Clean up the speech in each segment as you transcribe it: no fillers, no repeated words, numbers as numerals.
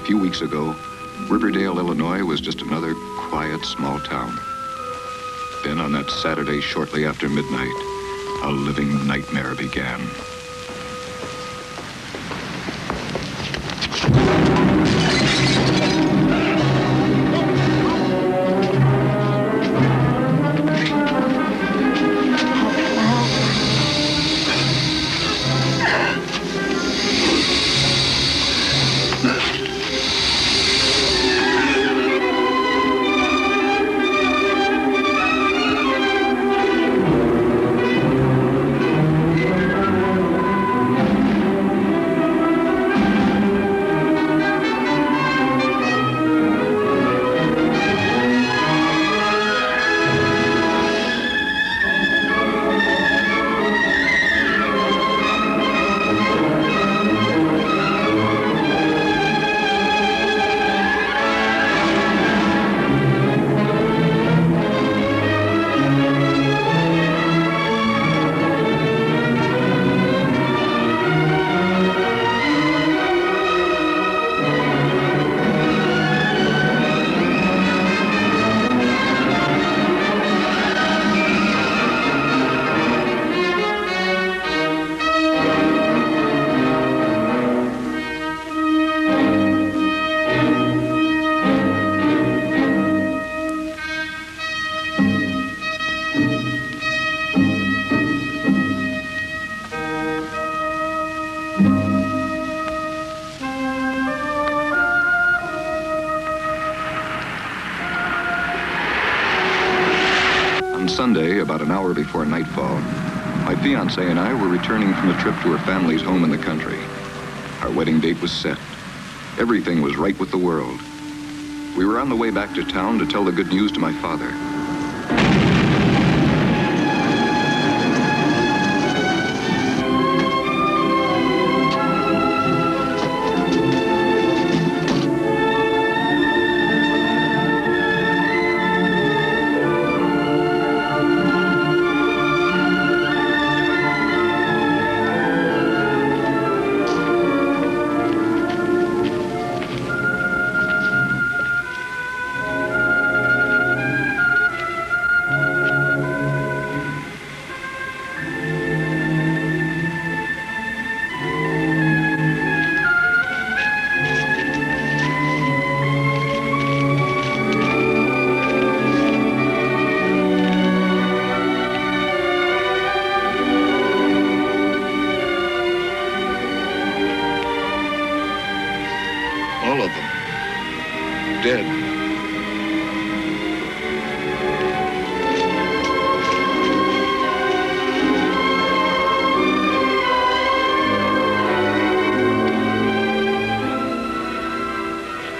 few weeks ago, Riverdale, Illinois was just another quiet, small town. Then on that Saturday shortly after midnight, a living nightmare began. Sunday, about an hour before nightfall, my fiancée and I were returning from a trip to her family's home in the country. Our wedding date was set. Everything was right with the world. We were on the way back to town to tell the good news to my father. All of them. Dead.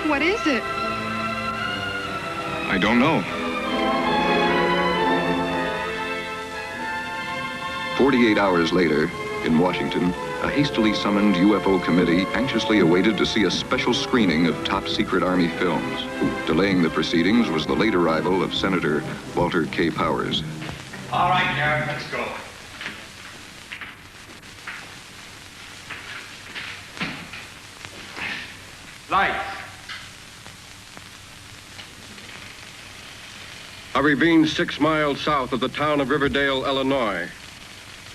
What is it? I don't know. 48 hours later, in Washington, a hastily summoned UFO committee anxiously awaited to see a special screening of top-secret Army films. Delaying the proceedings was the late arrival of Senator Walter K. Powers. All right, Garrett, let's go. Lights. A ravine 6 miles south of the town of Riverdale, Illinois.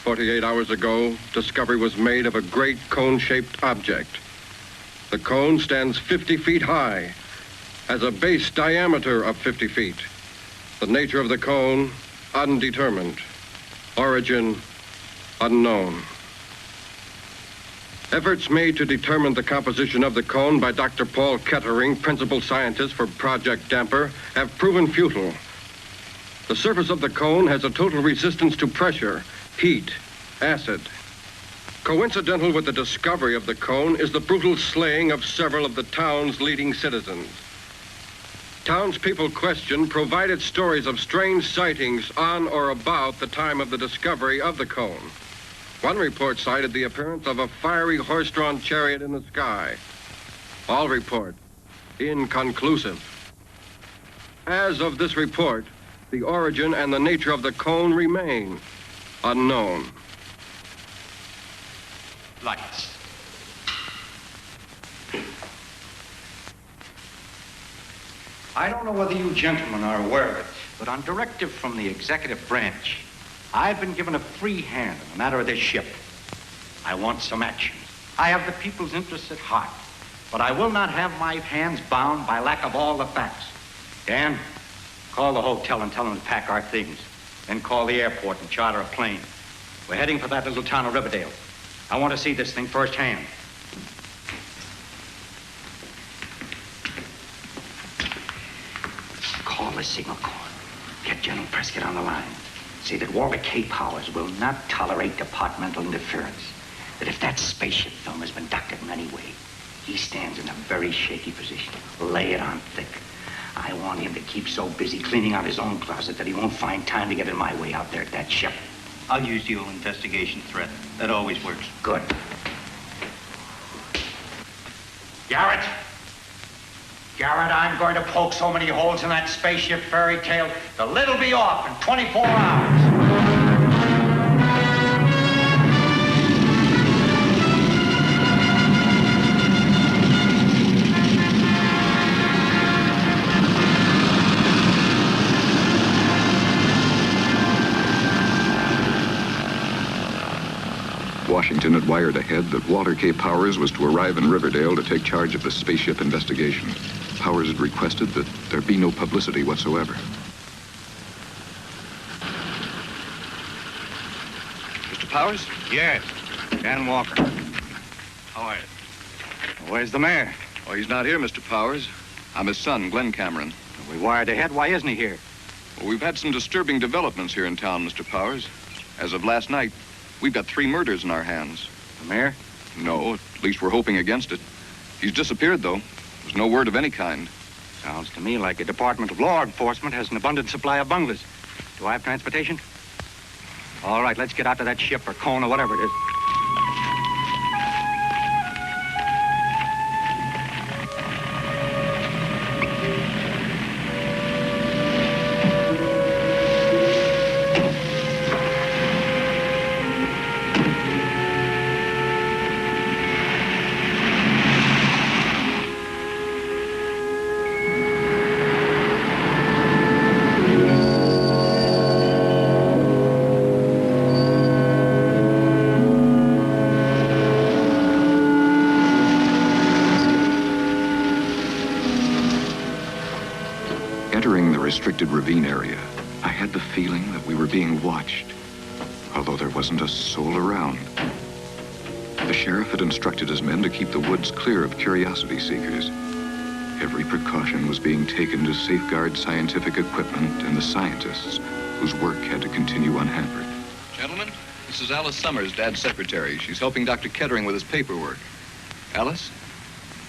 48 hours ago, discovery was made of a great cone-shaped object. The cone stands 50 feet high, has a base diameter of 50 feet. The nature of the cone, undetermined. Origin, unknown. Efforts made to determine the composition of the cone by Dr. Paul Kettering, principal scientist for Project Damper, have proven futile. The surface of the cone has a total resistance to pressure, heat, acid. Coincidental with the discovery of the cone is the brutal slaying of several of the town's leading citizens. Townspeople questioned provided stories of strange sightings on or about the time of the discovery of the cone. One report cited the appearance of a fiery horse-drawn chariot in the sky. All reports inconclusive. As of this report, the origin and the nature of the cone remain unknown. Lights. I don't know whether you gentlemen are aware of it, but on directive from the executive branch, I've been given a free hand in the matter of this ship. I want some action. I have the people's interests at heart, but I will not have my hands bound by lack of all the facts. Dan, call the hotel and tell them to pack our things. Then call the airport and charter a plane. We're heading for that little town of Riverdale. I want to see this thing firsthand. Call the signal corps. Get General Prescott on the line. Say that Walter K. Powers will not tolerate departmental interference. That if that spaceship film has been doctored in any way, he stands in a very shaky position. Lay it on thick. I want him to keep so busy cleaning out his own closet that he won't find time to get in my way out there at that ship. I'll use the old investigation threat. That always works. Good. Garrett! Garrett, I'm going to poke so many holes in that spaceship fairy tale, the lid'll be off in 24 hours. Washington had wired ahead that Walter K. Powers was to arrive in Riverdale to take charge of the spaceship investigation. Powers had requested that there be no publicity whatsoever. Mr. Powers? Yes. Dan Walker. How are you? Where's the mayor? Oh, he's not here, Mr. Powers. I'm his son, Glenn Cameron. We wired ahead. Why isn't he here? Well, we've had some disturbing developments here in town, Mr. Powers. As of last night, we've got 3 murders in our hands. The mayor? No, at least we're hoping against it. He's disappeared, though. There's no word of any kind. Sounds to me like the Department of Law Enforcement has an abundant supply of bunglers. Do I have transportation? All right, let's get out to that ship or cone or whatever it is. Entering the restricted ravine area, I had the feeling that we were being watched, although there wasn't a soul around. The sheriff had instructed his men to keep the woods clear of curiosity seekers. Every precaution was being taken to safeguard scientific equipment and the scientists whose work had to continue unhampered. Gentlemen, this is Alice Summers, Dad's secretary. She's helping Dr. Kettering with his paperwork. Alice?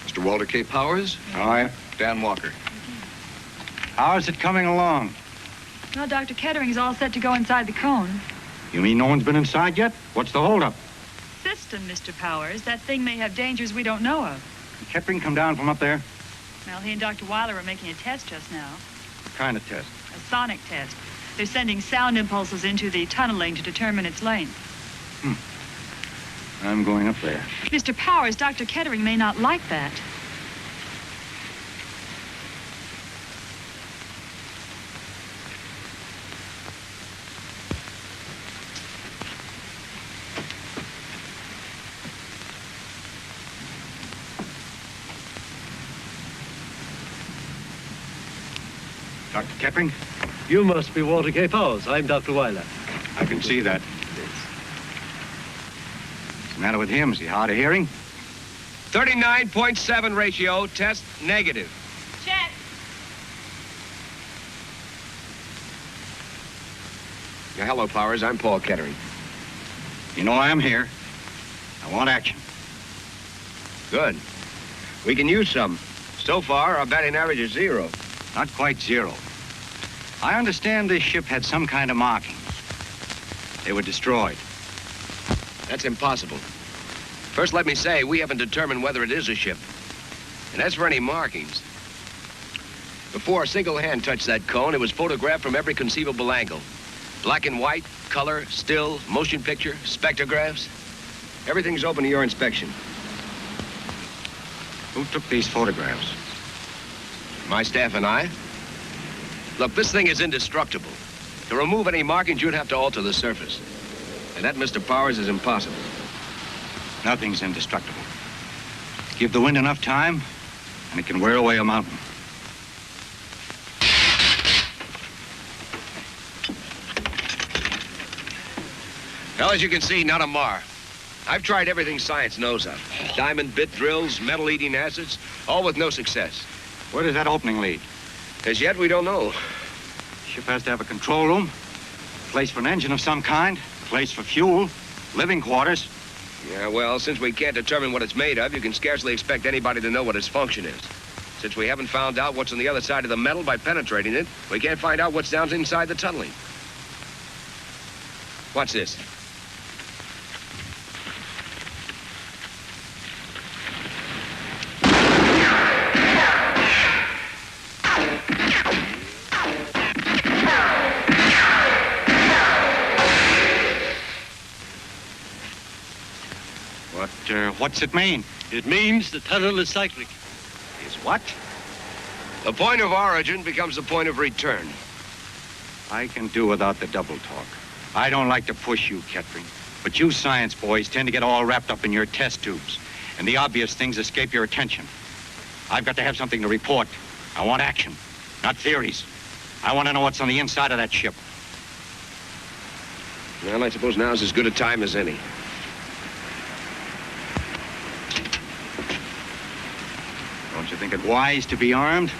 Mr. Walter K. Powers? All right. Dan Walker. How's it coming along? Well, Dr. Kettering's all set to go inside the cone. You mean no one's been inside yet? What's the holdup? System, Mr. Powers. That thing may have dangers we don't know of. Did Kettering come down from up there? Well, he and Dr. Weiler are making a test just now. What kind of test? A sonic test. They're sending sound impulses into the tunneling to determine its length. I'm going up there. Mr. Powers, Dr. Kettering may not like that. Dr. Kettering? You must be Walter K. Powers. I'm Dr. Weiler. I can see that. What's the matter with him? Is he hard of hearing? 39.7 ratio, test negative. Check. Yeah, hello, Powers. I'm Paul Kettering. You know I'm here. I want action. Good. We can use some. So far, our batting average is 0. Not quite 0. I understand this ship had some kind of markings. They were destroyed. That's impossible. First, let me say, we haven't determined whether it is a ship. And as for any markings, before a single hand touched that cone, it was photographed from every conceivable angle. Black and white, color, still, motion picture, spectrographs. Everything's open to your inspection. Who took these photographs? My staff and I? Look, this thing is indestructible. To remove any markings, you'd have to alter the surface. And that, Mr. Powers, is impossible. Nothing's indestructible. Give the wind enough time, and it can wear away a mountain. Well, as you can see, not a mar. I've tried everything science knows of. Diamond bit drills, metal-eating acids, all with no success. Where does that opening lead? As yet, we don't know. Ship has to have a control room, a place for an engine of some kind, a place for fuel, living quarters. Yeah, well, since we can't determine what it's made of, you can scarcely expect anybody to know what its function is. Since we haven't found out what's on the other side of the metal by penetrating it, we can't find out what's down inside the tunneling. What's this? What's it mean? It means the tunnel is cyclic. Is what? The point of origin becomes the point of return. I can do without the double talk. I don't like to push you, Kettering, but you science boys tend to get all wrapped up in your test tubes, and the obvious things escape your attention. I've got to have something to report. I want action, not theories. I want to know what's on the inside of that ship. Well, I suppose now's as good a time as any. Don't you think it wise to be armed?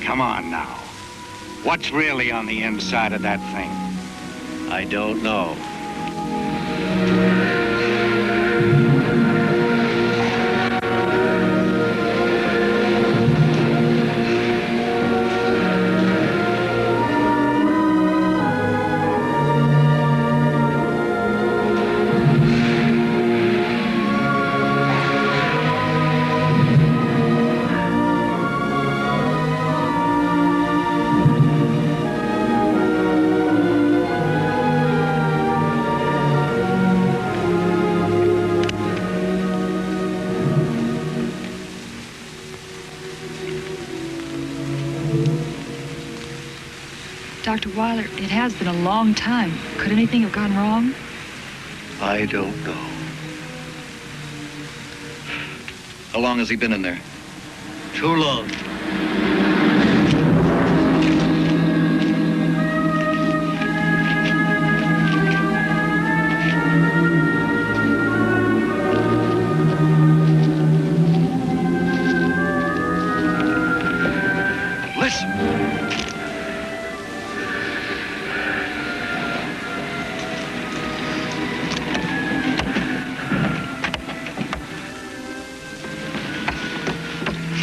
Come on now. What's really on the inside of that thing? I don't know. Dr. Weiler, it has been a long time. Could anything have gone wrong? I don't know. How long has he been in there? Too long.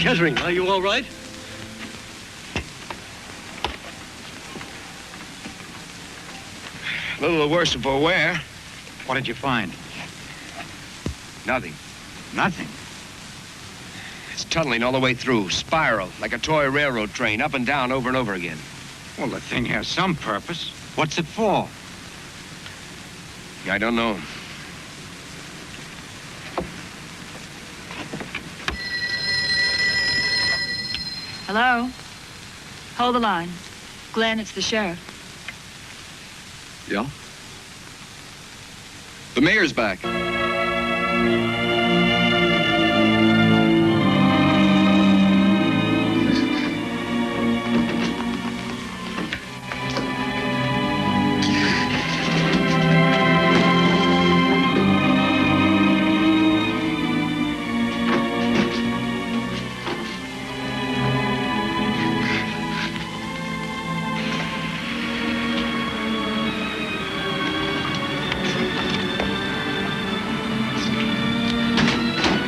Kettering, are you all right? A little the worse for wear. What did you find? Nothing. Nothing. It's tunneling all the way through, spiral, like a toy railroad train, up and down over and over again. Well, the thing has some purpose. What's it for? I don't know. Hello? Hold the line. Glenn, it's the sheriff. Yeah? The mayor's back.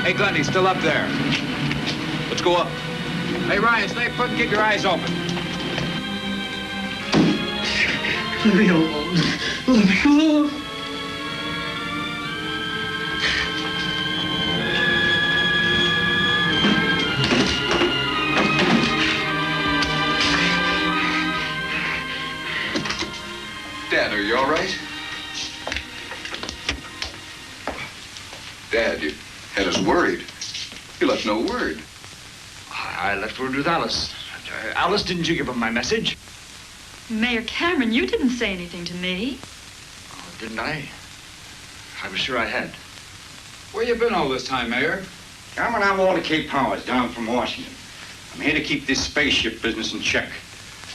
Hey, Glenn, he's still up there. Let's go up. Hey, Ryan, stay put and keep your eyes open. Let me alone. Let me alone. Dad, are you all right? Dad, you had us worried. You left no word. I left word with Alice. Alice, didn't you give him my message? Mayor Cameron, you didn't say anything to me. Oh, didn't I? I was sure I had. Where you been all this time, Mayor? Cameron, I'm Walter K. Powers, down from Washington. I'm here to keep this spaceship business in check.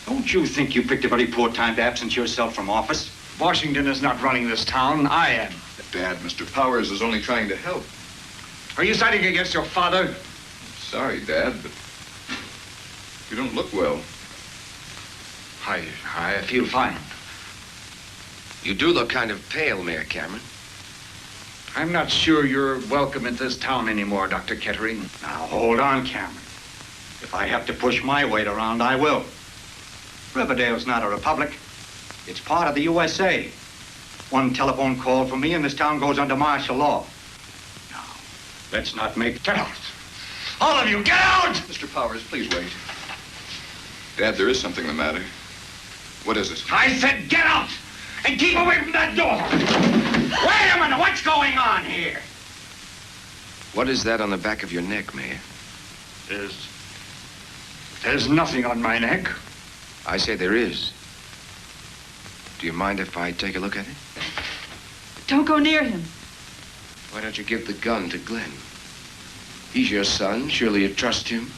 Don't you think you picked a very poor time to absent yourself from office? Washington is not running this town. I am. Dad, Mr. Powers is only trying to help. Are you siding against your father? Sorry, Dad, but you don't look well. I feel fine. You do look kind of pale, Mayor Cameron. I'm not sure you're welcome in this town anymore, Dr. Kettering. Now, hold on, Cameron. If I have to push my weight around, I will. Riverdale's not a republic. It's part of the USA. One telephone call from me and this town goes under martial law. Now, let's not make... Get out! All of you, get out! Mr. Powers, please wait. Dad, there is something the matter. What is it? I said get out! And keep away from that door! Wait a minute, what's going on here? What is that on the back of your neck, Mayor? There's nothing on my neck. I say there is. Do you mind if I take a look at it? Don't go near him. Why don't you give the gun to Glenn? He's your son. Surely you trust him.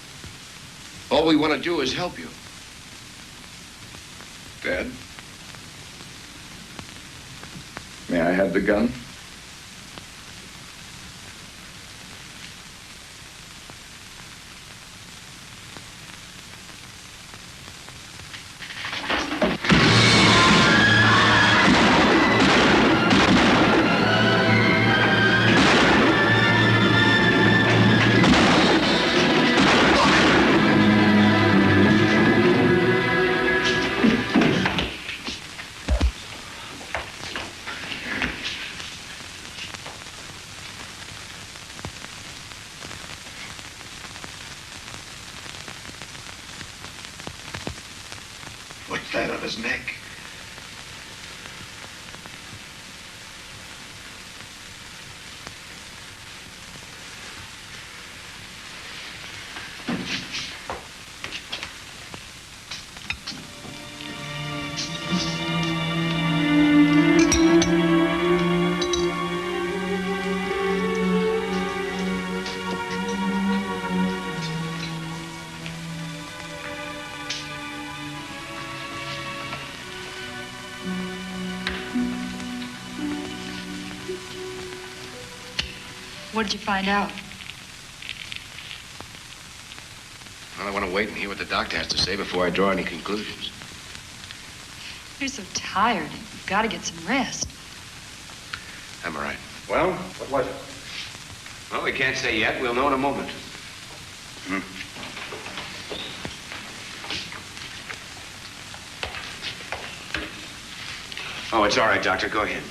All we want to do is help you. Dad? May I have the gun? What's that on his neck? What did you find out? Well, I want to wait and hear what the doctor has to say before I draw any conclusions. You're so tired. You've got to get some rest. I'm all right. Well, what was it? Well, we can't say yet. We'll know in a moment. Oh, it's all right, Doctor. Go ahead.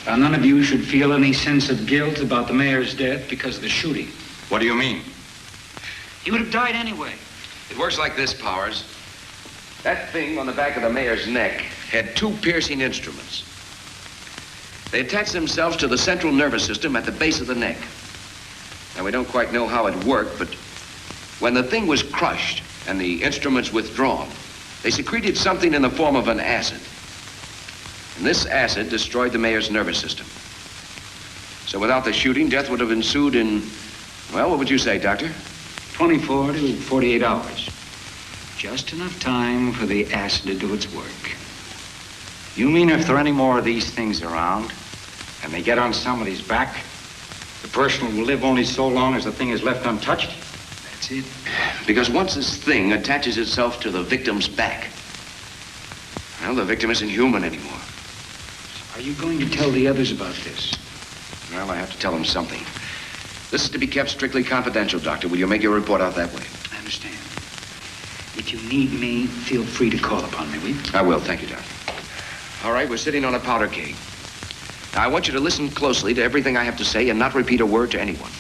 None of you should feel any sense of guilt about the mayor's death because of the shooting. What do you mean? He would have died anyway. It works like this, Powers. That thing on the back of the mayor's neck had two piercing instruments. They attached themselves to the central nervous system at the base of the neck. Now, we don't quite know how it worked, but when the thing was crushed and the instruments withdrawn, they secreted something in the form of an acid. And this acid destroyed the mayor's nervous system. So without the shooting, death would have ensued in, well, what would you say, Doctor? 24 to 48 hours. Just enough time for the acid to do its work. You mean if there are any more of these things around, and they get on somebody's back, the person will live only so long as the thing is left untouched? That's it. Because once this thing attaches itself to the victim's back, well, the victim isn't human anymore. Are you going to tell the others about this? Well, I have to tell them something. This is to be kept strictly confidential, Doctor. Will you make your report out that way? I understand. If you need me, feel free to call upon me, will you? I will. Thank you, Doctor. All right, we're sitting on a powder keg. Now, I want you to listen closely to everything I have to say and not repeat a word to anyone.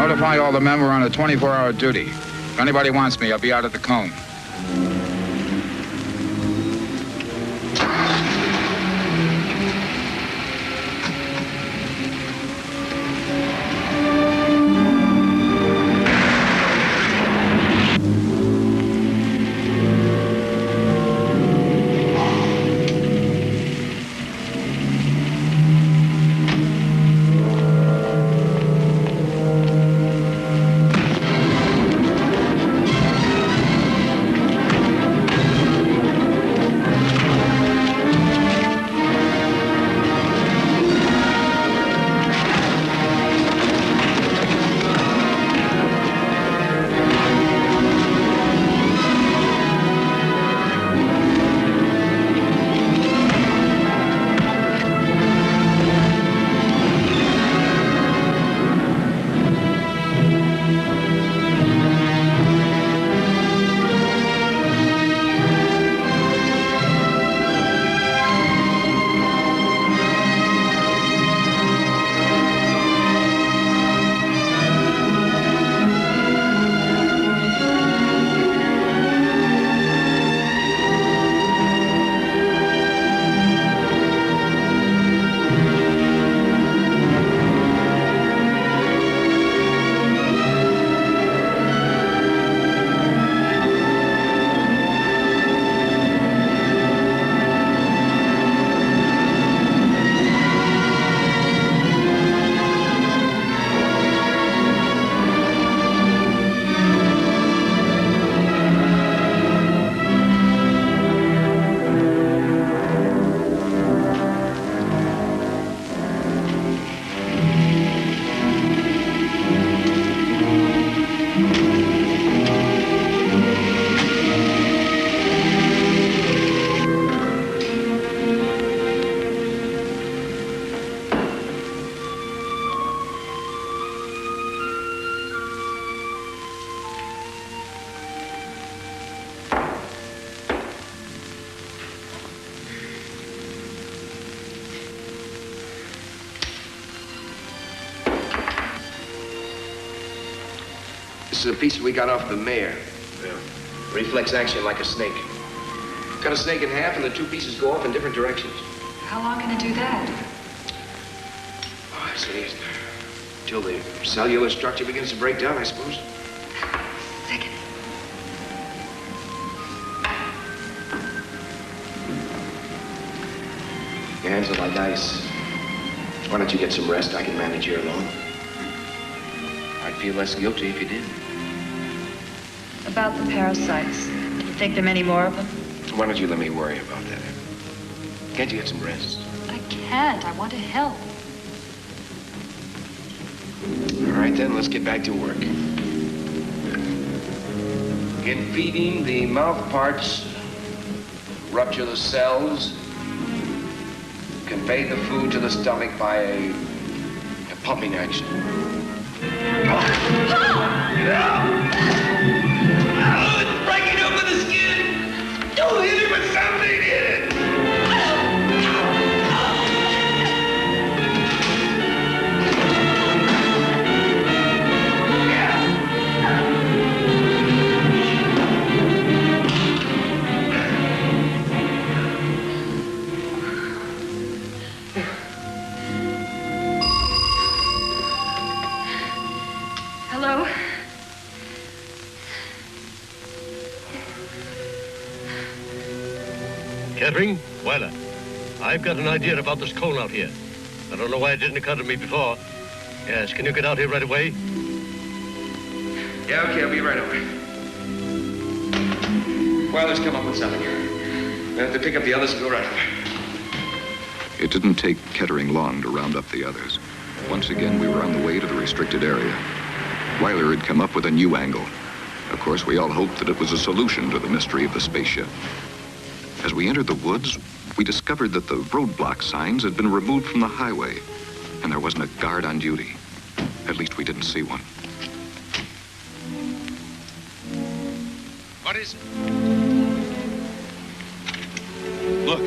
Notify all the men we're on a 24-hour duty. If anybody wants me, I'll be out at the cone. This is a piece we got off the mare. Yeah. Reflex action like a snake. Cut a snake in half and the two pieces go off in different directions. How long can it do that? Oh, I see. Till the cellular structure begins to break down, I suppose. Sickening. Your hands are like ice. Why don't you get some rest? I can manage here alone. I'd feel less guilty if you did. About the parasites. Do you think there are many more of them? Why don't you let me worry about that? Can't you get some rest? I can't. I want to help. All right, then, let's get back to work. In feeding, the mouth parts rupture the cells, convey the food to the stomach by a pumping action. Oh, it's breaking open the skin! Don't hit it with something, hit it! Hello? Kettering, Weiler, I've got an idea about this cone out here. I don't know why it didn't occur to me before. Yes, can you get out here right away? Yeah, okay, I'll be right over. Weiler's come up with something. We'll have to pick up the others and go right over. It didn't take Kettering long to round up the others. Once again, we were on the way to the restricted area. Weiler had come up with a new angle. Of course, we all hoped that it was a solution to the mystery of the spaceship. As we entered the woods, we discovered that the roadblock signs had been removed from the highway, and there wasn't a guard on duty. At least we didn't see one. What is it? Look.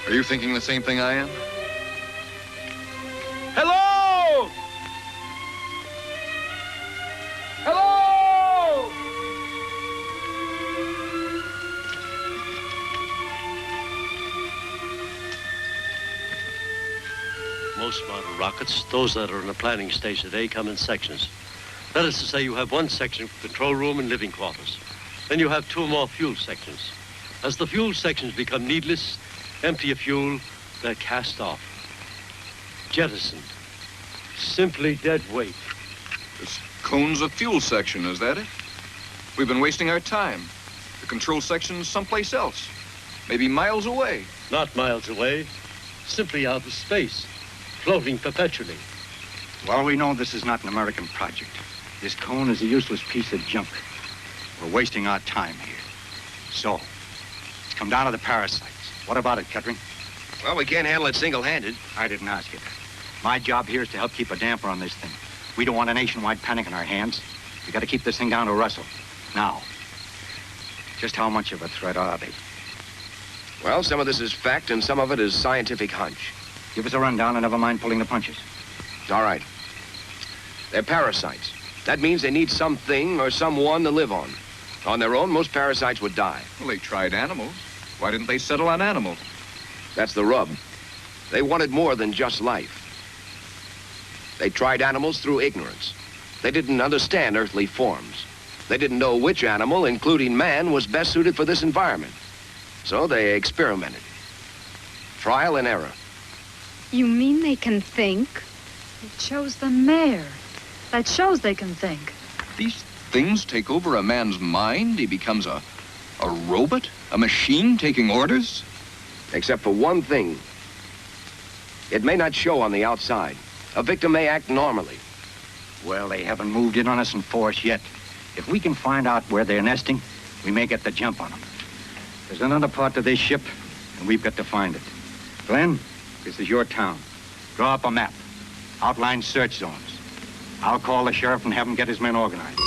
Are you thinking the same thing I am? Hello! Hello! Most modern rockets, those that are in the planning stage today, come in sections. That is to say, you have one section for control room and living quarters. Then you have two more fuel sections. As the fuel sections become needless, empty of fuel, they're cast off. Jettisoned. Simply dead weight. This cone's a fuel section, is that it? We've been wasting our time. The control section's someplace else. Maybe miles away. Not miles away. Simply out of space. Floating perpetually. Well, we know this is not an American project. This cone is a useless piece of junk. We're wasting our time here. So, it's come down to the parasites. What about it, Kettering? Well, we can't handle it single-handed. I didn't ask you that. My job here is to help keep a damper on this thing. We don't want a nationwide panic in our hands. We got to keep this thing down to Russell. Now, just how much of a threat are they? Well, some of this is fact and some of it is scientific hunch. Give us a rundown and never mind pulling the punches. All right. They're parasites. That means they need something or someone to live on. On their own, most parasites would die. Well, they tried animals. Why didn't they settle on animals? That's the rub. They wanted more than just life. They tried animals through ignorance. They didn't understand earthly forms. They didn't know which animal, including man, was best suited for this environment. So they experimented. Trial and error. You mean they can think? It shows the mayor. That shows they can think. These things take over a man's mind? He becomes a robot? A machine taking orders? Except for one thing. It may not show on the outside. A victim may act normally. Well, they haven't moved in on us in force yet. If we can find out where they're nesting, we may get the jump on them. There's another part to this ship, and we've got to find it. Glenn, this is your town. Draw up a map. Outline search zones. I'll call the sheriff and have him get his men organized.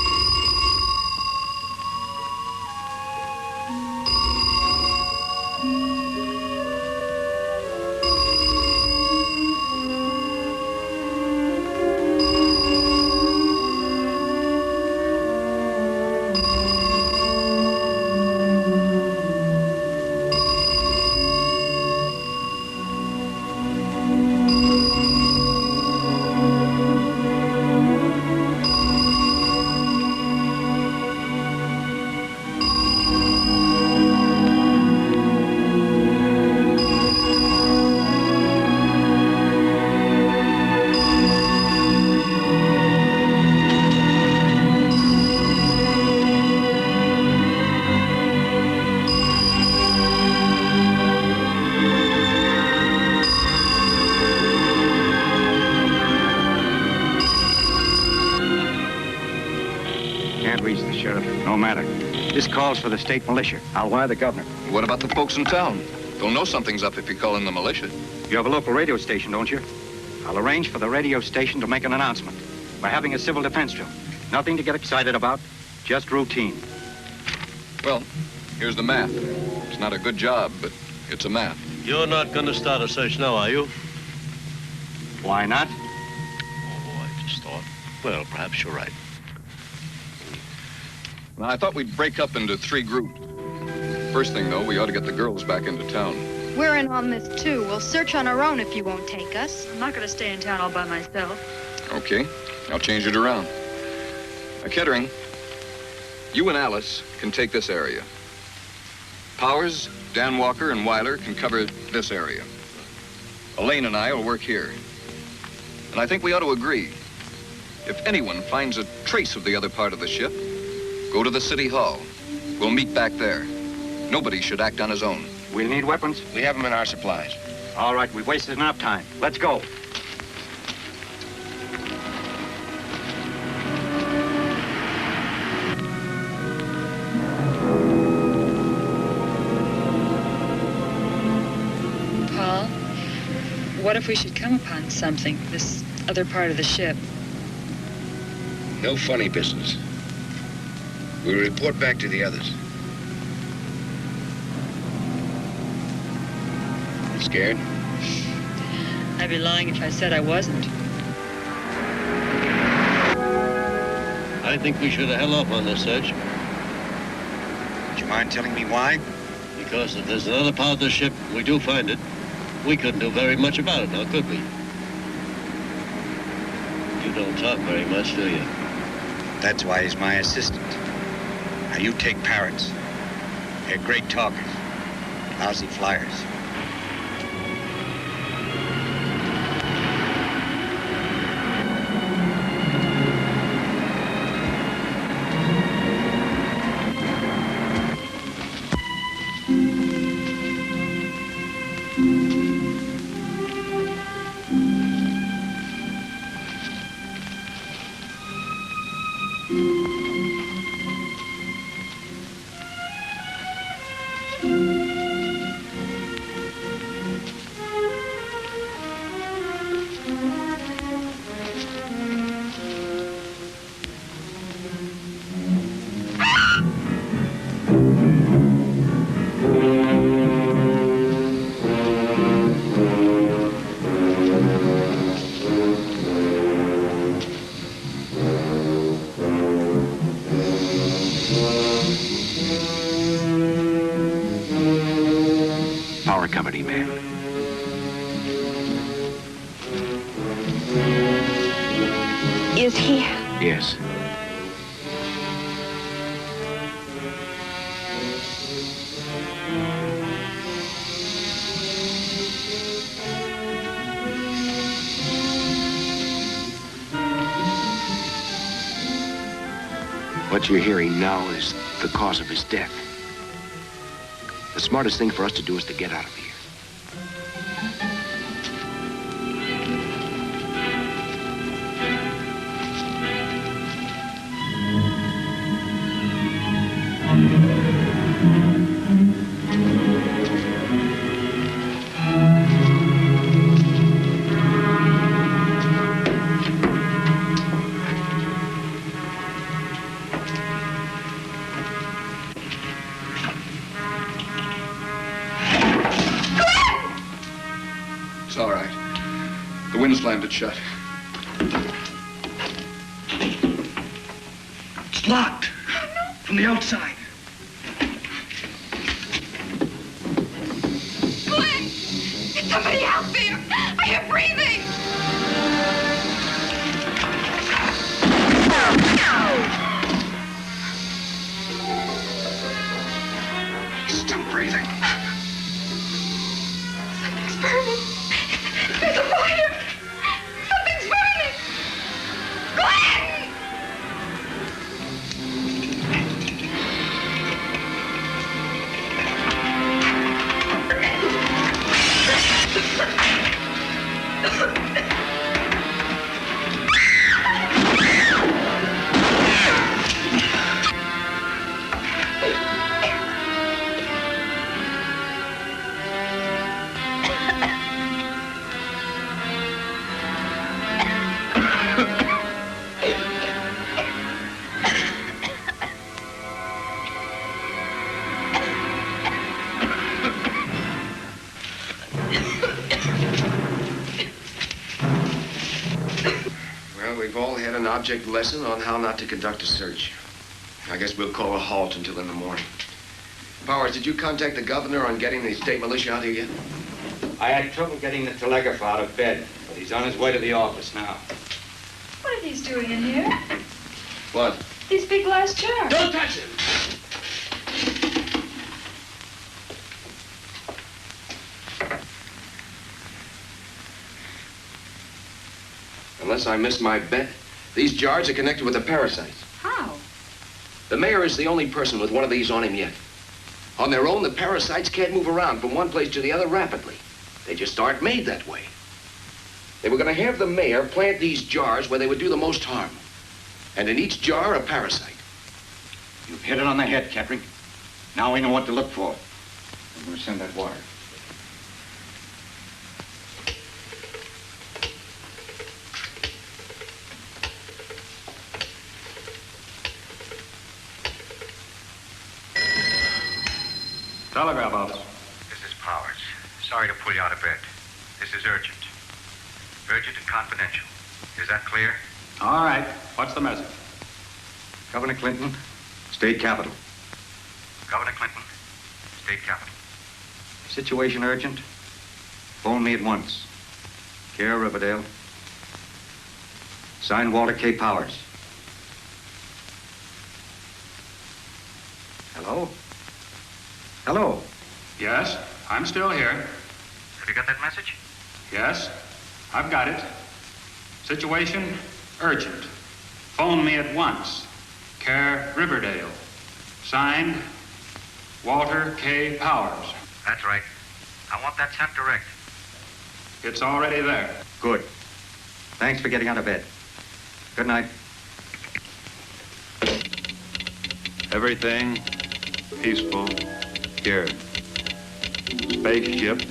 Calls for the state militia. I'll wire the governor. What about the folks in town? They'll know something's up if you call in the militia. You have a local radio station, don't you? I'll arrange for the radio station to make an announcement. We're having a civil defense drill. Nothing to get excited about, just routine. Well, here's the map. It's not a good job, but it's a map. You're not going to start a search now, are you? Why not? Oh, I just thought. Well, perhaps you're right. Now, I thought we'd break up into 3 groups. First thing, though, we ought to get the girls back into town. We're in on this, too. We'll search on our own if you won't take us. I'm not going to stay in town all by myself. Okay. I'll change it around. Now, Kettering, you and Alice can take this area. Powers, Dan Walker, and Weiler can cover this area. Elaine and I will work here. And I think we ought to agree. If anyone finds a trace of the other part of the ship, go to the city hall. We'll meet back there. Nobody should act on his own. We'll need weapons. We have them in our supplies. All right, we've wasted enough time. Let's go. Paul, what if we should come upon something, this other part of the ship? No funny business. We'll report back to the others. Scared? I'd be lying if I said I wasn't. I think we should have held off on this search. Would you mind telling me why? Because if there's another part of the ship, we do find it, we couldn't do very much about it now, could we? You don't talk very much, do you? That's why he's my assistant. Now you take parrots. They're great talkers, lousy flyers. Power company man. Is he? Yes. What you're hearing now is the cause of his death. The smartest thing for us to do is to get out of here. It's all right. The wind slammed it shut. It's locked. From the outside. Glenn! Is somebody out there? I am breathing! He's still breathing. Something's burning. There's a fire! Something's burning! Glenn! Well, we've all had an object lesson on how not to conduct a search. I guess we'll call a halt until in the morning. Powers, did you contact the governor on getting the state militia out here yet? I had trouble getting the telegrapher out of bed, but he's on his way to the office now. What are these doing in here? What? These big glass jars. Don't touch it! Unless I missed my bet, these jars are connected with the parasites. How? The mayor is the only person with one of these on him yet. On their own, the parasites can't move around from one place to the other rapidly. They just aren't made that way. They were going to have the mayor plant these jars where they would do the most harm. And in each jar, a parasite. You've hit it on the head, Captain. Now we know what to look for. I'm going to send that wire. Telegraph office. This is Powers. sorry to pull you out of bed. This is urgent. Urgent and confidential. Is that clear? All right. What's the message? Governor Clinton, State Capitol. Governor Clinton, State Capitol. Situation urgent. Phone me at once. Care Riverdale. Signed, Walter K. Powers. Hello? Hello? Yes, I'm still here. Have you got that message? Yes, I've got it. Situation urgent. Phone me at once. Care Riverdale. Signed, Walter K. Powers. That's right. I want that sent direct. It's already there. Good. Thanks for getting out of bed. Good night. Everything peaceful here. Spaceship,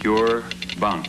pure bunk.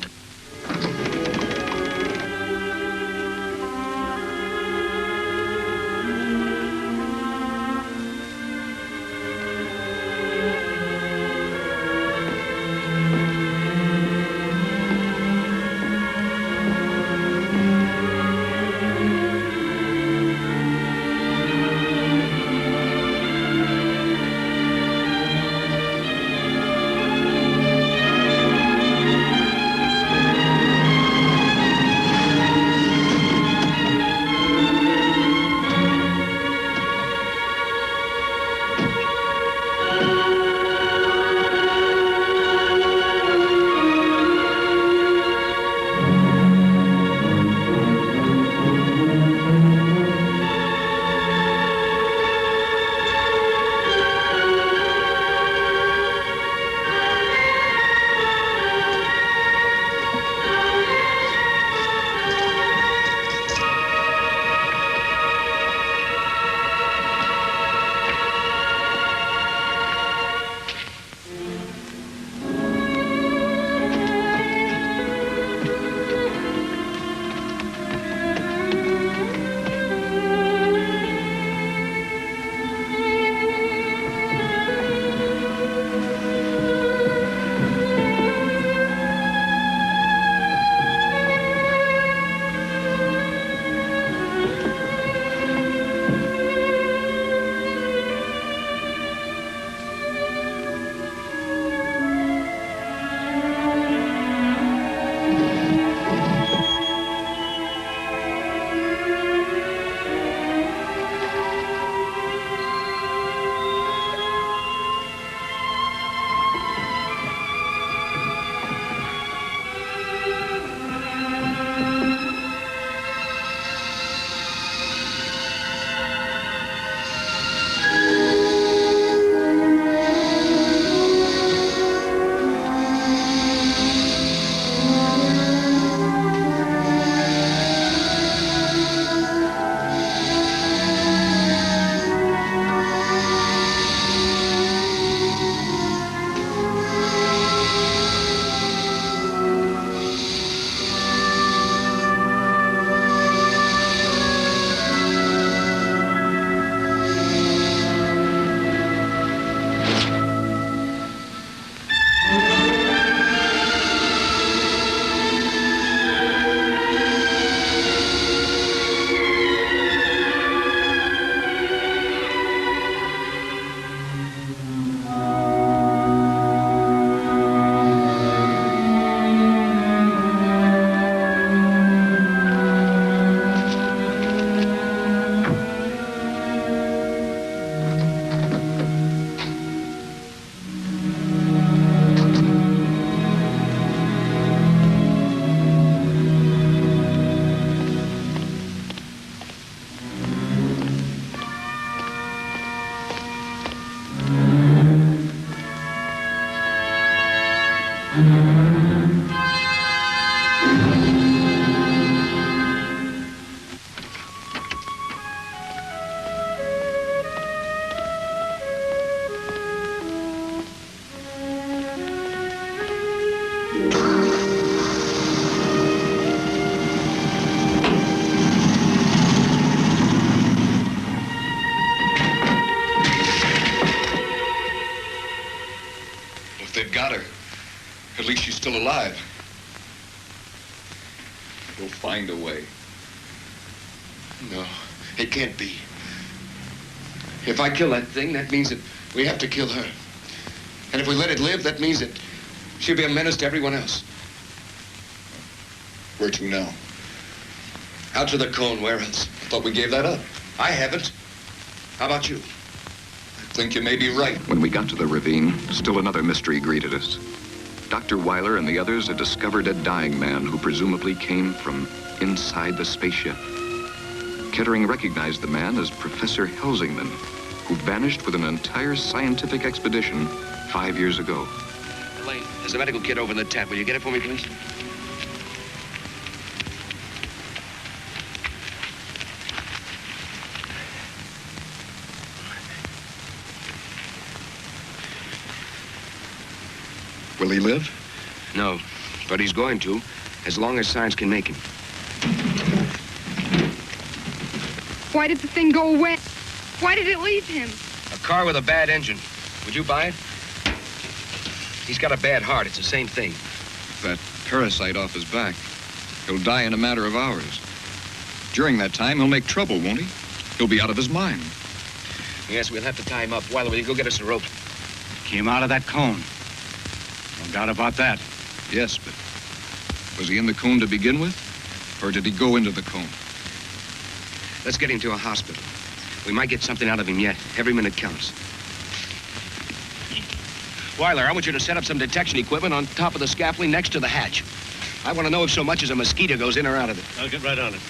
If they've got her, At least she's still alive. We'll find a way. No, it can't be. If I kill that thing, that means that we have to kill her. And if we let it live, that means that she'll be a menace to everyone else. Where to now? Out to the cone, where else? I thought we gave that up. I haven't. How about you? I think you may be right. When we got to the ravine, still another mystery greeted us. Dr. Weiler and the others had discovered a dying man who presumably came from inside the spaceship. Kettering recognized the man as Professor Helsingman, who vanished with an entire scientific expedition 5 years ago. Elaine, there's a medical kit over in the tent. Will you get it for me, please? Will he live? No, but he's going to, as long as science can make him. Why did the thing go away? Why did it leave him? A car with a bad engine. Would you buy it? He's got a bad heart. It's the same thing. That parasite off his back. He'll die in a matter of hours. During that time, he'll make trouble, won't he? He'll be out of his mind. Yes, we'll have to tie him up. Weiler, will you go get us a rope? Came out of that cone. No doubt about that. Yes, but was he in the cone to begin with? Or did he go into the cone? Let's get him to a hospital. We might get something out of him yet. Every minute counts. Weiler, I want you to set up some detection equipment on top of the scaffolding next to the hatch. I want to know if so much as a mosquito goes in or out of it. I'll get right on it.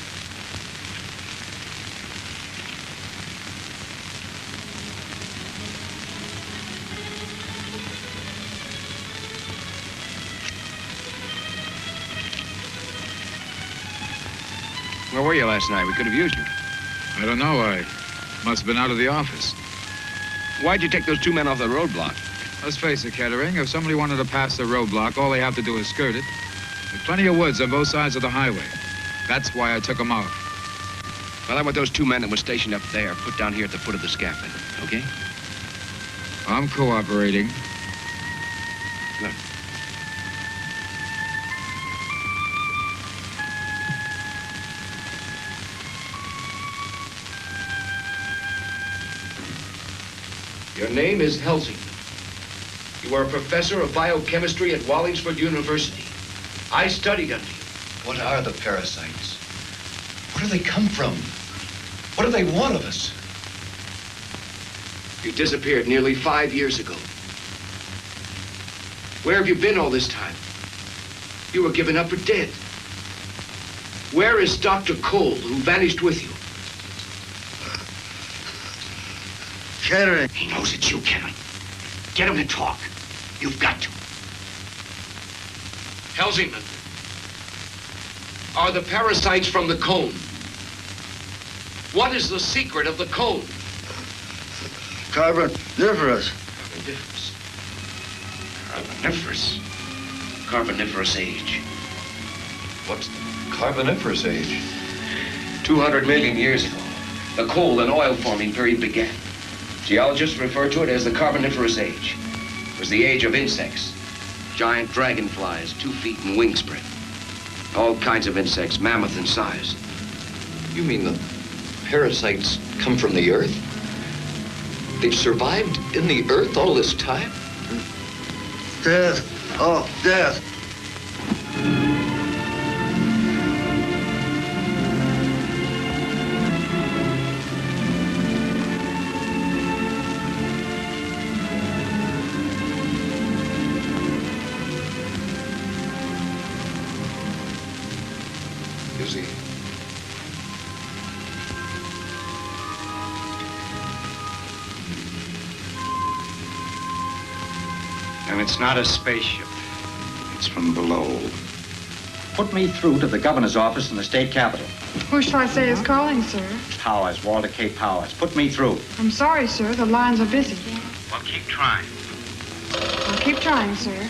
Where were you last night? We could have used you. I don't know. I must have been out of the office. Why'd you take those 2 men off the roadblock? Let's face it, Kettering. If somebody wanted to pass the roadblock, all they have to do is skirt it. There's plenty of woods on both sides of the highway. That's why I took them off. Well, I want those 2 men that were stationed up there put down here at the foot of the scaffolding, okay? I'm cooperating. Good. Your name is Helsingman. You are a professor of biochemistry at Wallingsford University. I studied under you. What are the parasites? Where do they come from? What do they want of us? You disappeared nearly 5 years ago. Where have you been all this time? You were given up for dead. Where is Dr. Cole, who vanished with you? Kettering. He knows it's you, Kettering. Get him to talk. You've got to. Helsingman, are the parasites from the cone? What is the secret of the cone? Carboniferous. Carboniferous? Carboniferous age. What's the Carboniferous age? 200 million years ago, the coal and oil forming period began. Geologists refer to it as the Carboniferous age. It was the age of insects. Giant dragonflies, 2 feet in wingspread. All kinds of insects, mammoth in size. You mean the parasites come from the Earth? They've survived in the Earth all this time? Death. Oh, death. Is he? And it's not a spaceship. It's from below. Put me through to the governor's office in the state capitol. Who shall I say is calling, sir? Powers, Walter K. Powers. Put me through. I'm sorry, sir. The lines are busy. Well, keep trying. I'll keep trying, sir.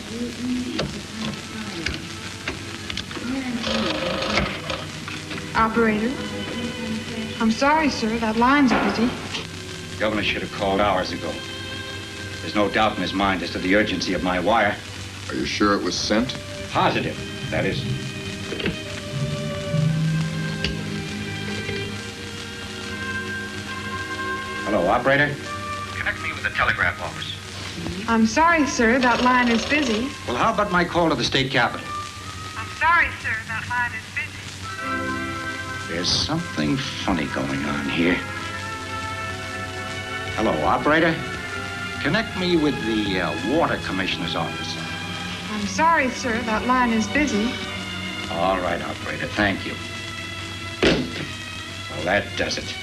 Operator? I'm sorry, sir. That line's busy. The governor should have called hours ago. There's no doubt in his mind as to the urgency of my wire. Are you sure it was sent? Positive, that is. Hello, operator? Connect me with the telegraph office. I'm sorry, sir. That line is busy. Well, how about my call to the state capitol? I'm sorry, sir. That line is busy. There's something funny going on here. Hello, operator? Connect me with the water commissioner's office. I'm sorry, sir. That line is busy. All right, operator. Thank you. Well, that does it.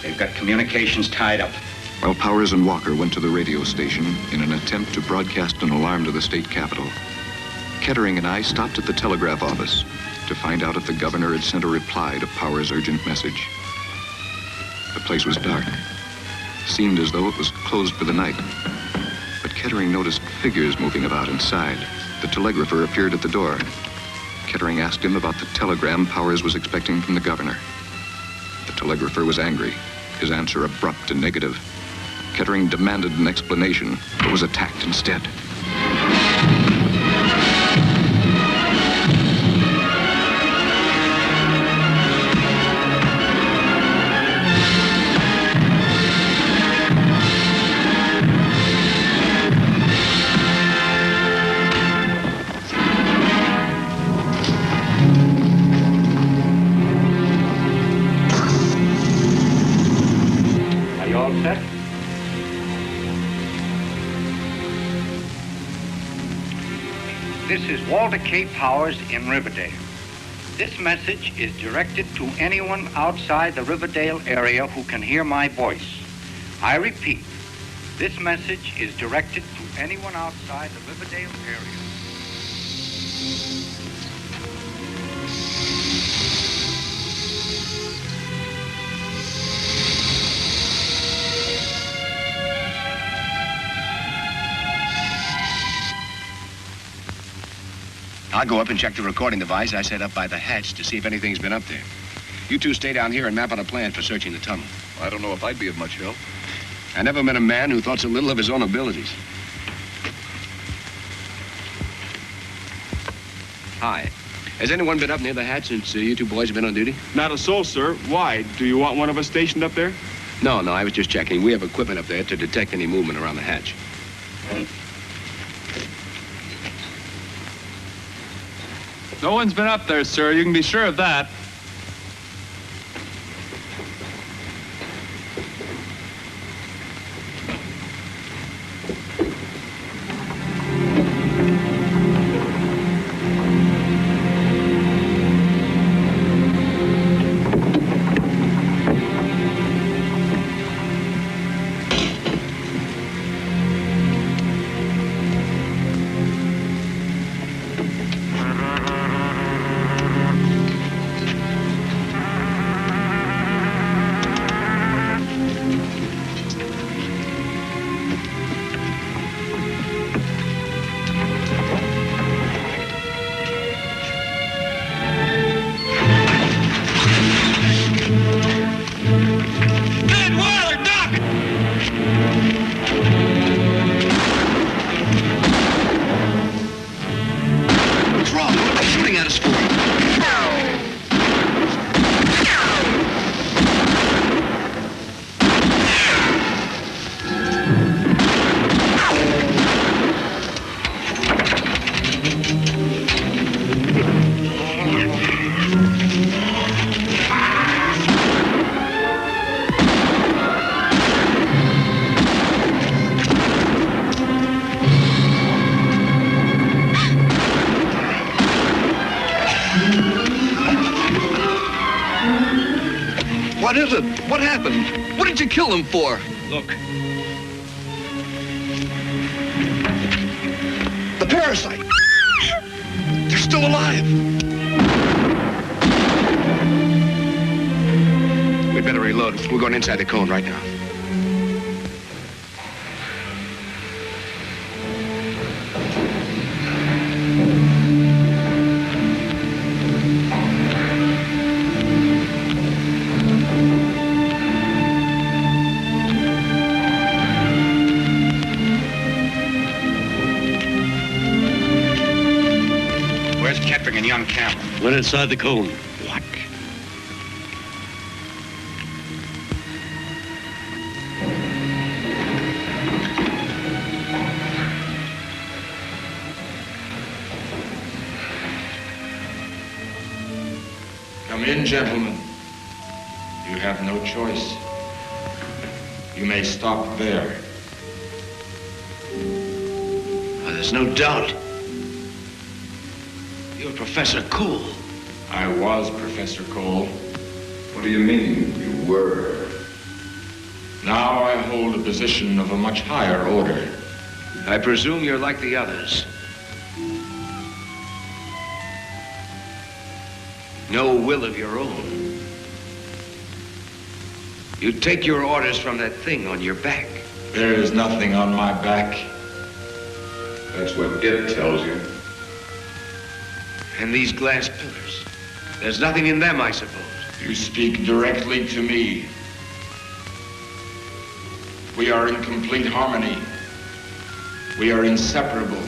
They've got communications tied up. While Powers and Walker went to the radio station in an attempt to broadcast an alarm to the state capitol, Kettering and I stopped at the telegraph office to find out if the governor had sent a reply to Powers' urgent message. The place was dark. Seemed as though it was closed for the night. But Kettering noticed figures moving about inside. The telegrapher appeared at the door. Kettering asked him about the telegram Powers was expecting from the governor. The telegrapher was angry, his answer abrupt and negative. Kettering demanded an explanation, but was attacked instead. Are you all set? This is Walter K. Powers in Riverdale. This message is directed to anyone outside the Riverdale area who can hear my voice. I repeat, this message is directed to anyone outside the Riverdale area. I'll go up and check the recording device I set up by the hatch to see if anything's been up there. You two stay down here and map out a plan for searching the tunnel. I don't know if I'd be of much help. I never met a man who thought so little of his own abilities. Hi. Has anyone been up near the hatch since you two boys have been on duty? Not a soul, sir. Why? Do you want one of us stationed up there? No, I was just checking. We have equipment up there to detect any movement around the hatch. No one's been up there, sir. You can be sure of that. What is it? What happened? What did you kill them for? Look. The parasite. They're still alive. We'd better reload. We're going inside the cone right now. bringing young Campbell. Went inside the cone. What? Come in, gentlemen. You have no choice. You may stop there. Oh, there's no doubt. You're Professor Cole. I was Professor Cole. What do you mean, you were? Now I hold a position of a much higher order. I presume you're like the others. No will of your own. You take your orders from that thing on your back. There is nothing on my back. That's what it tells you. And these glass pillars. There's nothing in them, I suppose. You speak directly to me. We are in complete harmony. We are inseparable.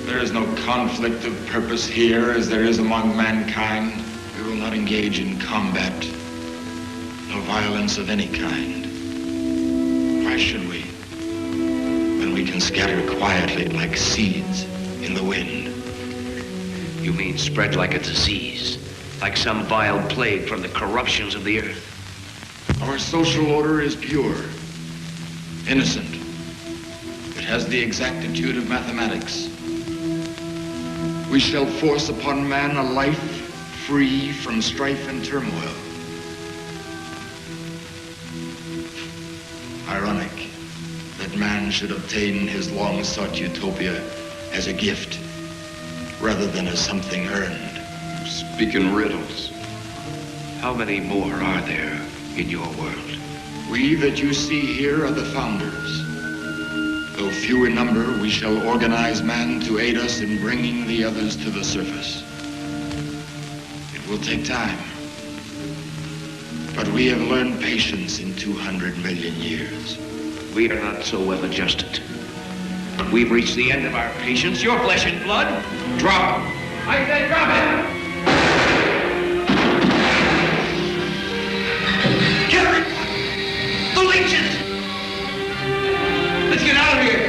There is no conflict of purpose here as there is among mankind. We will not engage in combat. No violence of any kind. Why should we? When we can scatter quietly like seeds in the wind. You mean spread like a disease, like some vile plague from the corruptions of the earth? Our social order is pure, innocent. It has the exactitude of mathematics. We shall force upon man a life free from strife and turmoil. Ironic that man should obtain his long-sought utopia as a gift rather than as something earned. You speak in riddles. How many more are there in your world? We that you see here are the founders. Though few in number, we shall organize man to aid us in bringing the others to the surface. It will take time. But we have learned patience in 200 million years. We are not so well adjusted. We've reached the end of our patience. Your flesh and blood. Drop it. I said drop it. Get her! The leeches! Let's get out of here.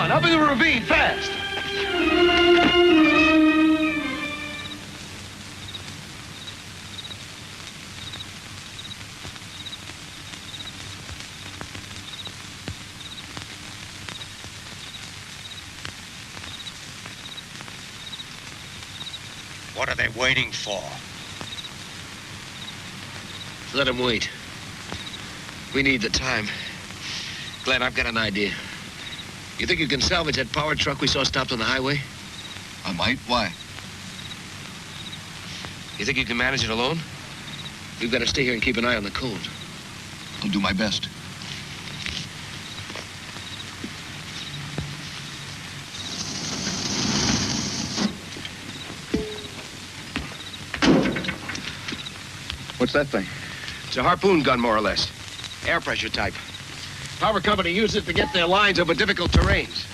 Up in the ravine, fast! What are they waiting for? Let them wait. We need the time. Glenn, I've got an idea. You think you can salvage that powered truck we saw stopped on the highway? I might. Why? You think you can manage it alone? We've got to stay here and keep an eye on the cone. I'll do my best. What's that thing? It's a harpoon gun, more or less. Air pressure type. Power company uses it to get their lines over difficult terrains.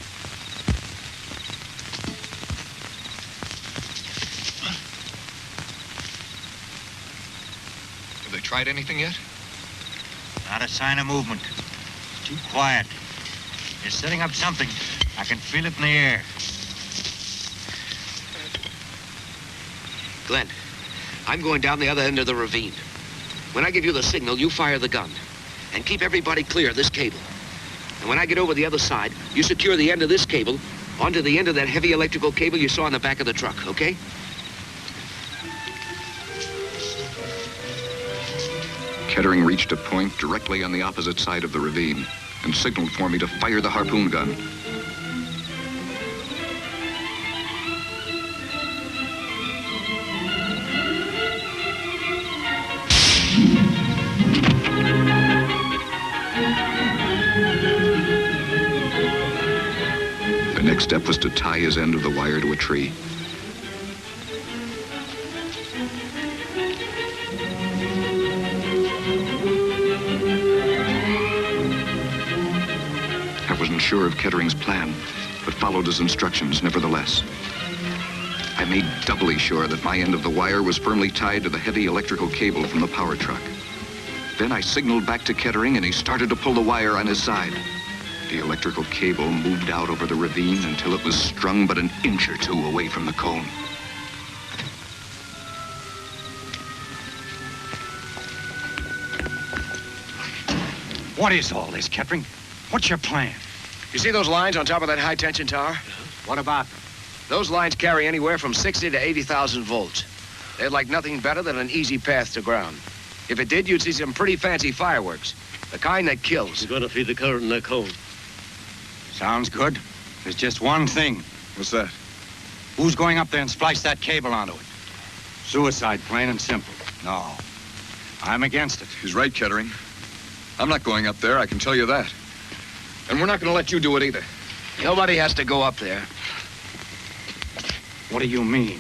Have they tried anything yet? Not a sign of movement. It's too quiet. They're setting up something. I can feel it in the air. Glenn, I'm going down the other end of the ravine. When I give you the signal, you fire the gun. And keep everybody clear of this cable. And when I get over the other side, you secure the end of this cable onto the end of that heavy electrical cable you saw on the back of the truck, okay? Kettering reached a point directly on the opposite side of the ravine and signaled for me to fire the harpoon gun. step was to tie his end of the wire to a tree. I wasn't sure of Kettering's plan, but followed his instructions nevertheless. I made doubly sure that my end of the wire was firmly tied to the heavy electrical cable from the power truck. Then I signaled back to Kettering, and he started to pull the wire on his side. The electrical cable moved out over the ravine until it was strung but an inch or two away from the cone. What is all this, Kettering? What's your plan? You see those lines on top of that high-tension tower? What about them? Those lines carry anywhere from 60 to 80,000 volts. They'd like nothing better than an easy path to ground. If it did, you'd see some pretty fancy fireworks. The kind that kills. You're going to feed the current in that cone. Sounds good. There's just one thing. What's that? Who's going up there and splice that cable onto it? Suicide, plain and simple. No. I'm against it. He's right, Kettering. I'm not going up there, I can tell you that. And we're not going to let you do it either. Nobody has to go up there. What do you mean?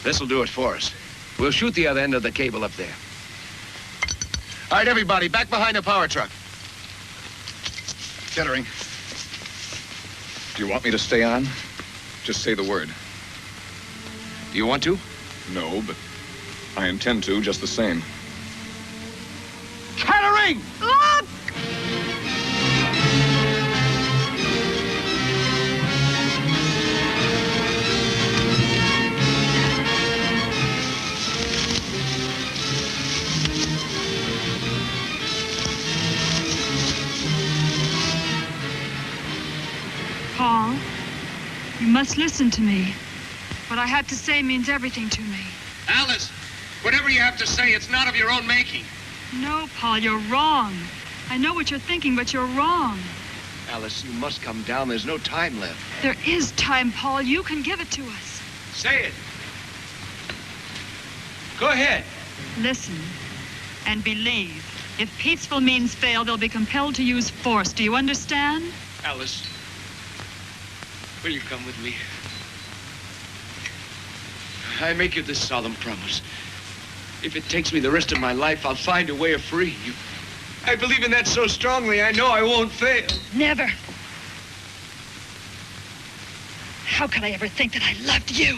This'll do it for us. We'll shoot the other end of the cable up there. All right, everybody, back behind the power truck. Kettering, do you want me to stay on? Just say the word. Do you want to? No, but I intend to just the same. Kettering! Look! Paul, you must listen to me. What I had to say means everything to me. Alice, whatever you have to say, it's not of your own making. No, Paul, you're wrong. I know what you're thinking, but you're wrong. Alice, you must come down. There's no time left. There is time, Paul. You can give it to us. Say it. Go ahead. Listen and believe. If peaceful means fail, they'll be compelled to use force. Do you understand? Alice, will you come with me? I make you this solemn promise. If it takes me the rest of my life, I'll find a way of freeing you. I believe in that so strongly, I know I won't fail. Never. How could I ever think that I loved you?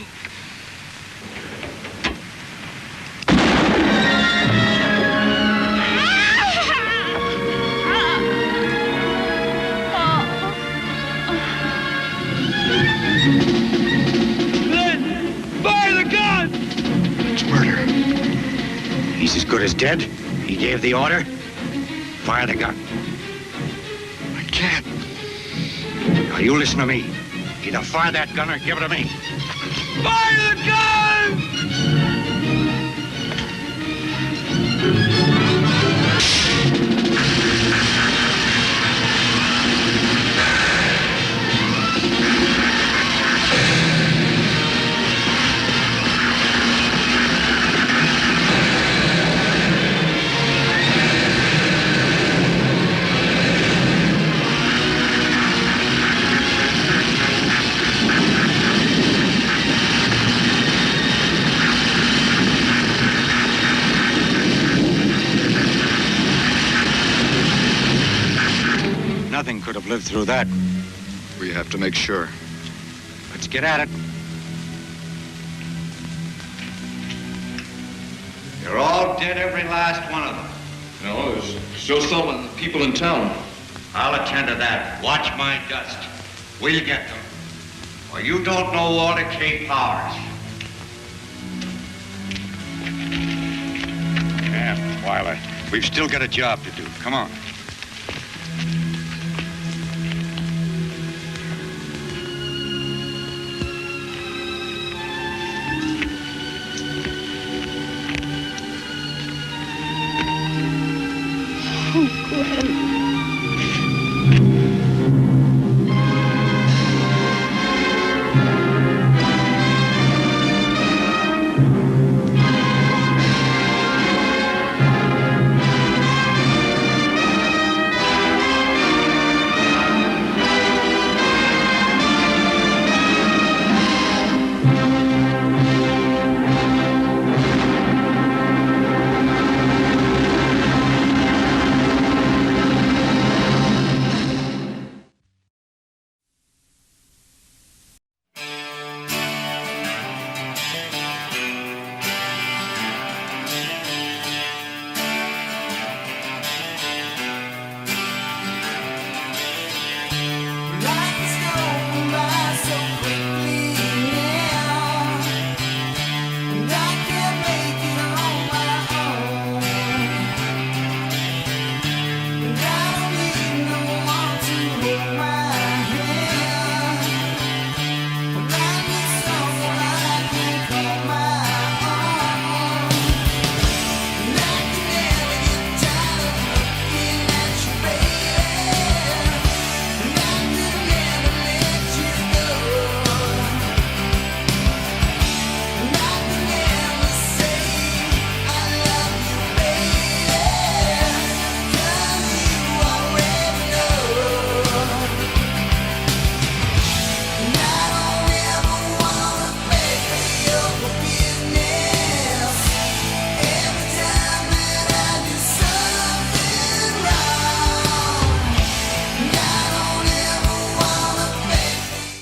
He's as good as dead. He gave the order. Fire the gun. I can't. Now, you listen to me. Either fire that gun or give it to me. Fire the gun! Nothing could have lived through that. We have to make sure. Let's get at it. You're all dead, every last one of them. No, there's still some people in town. I'll attend to that. Watch my dust. We'll get them. Or you don't know Walter K. Powers. Yeah, Weiler. We've still got a job to do. Come on.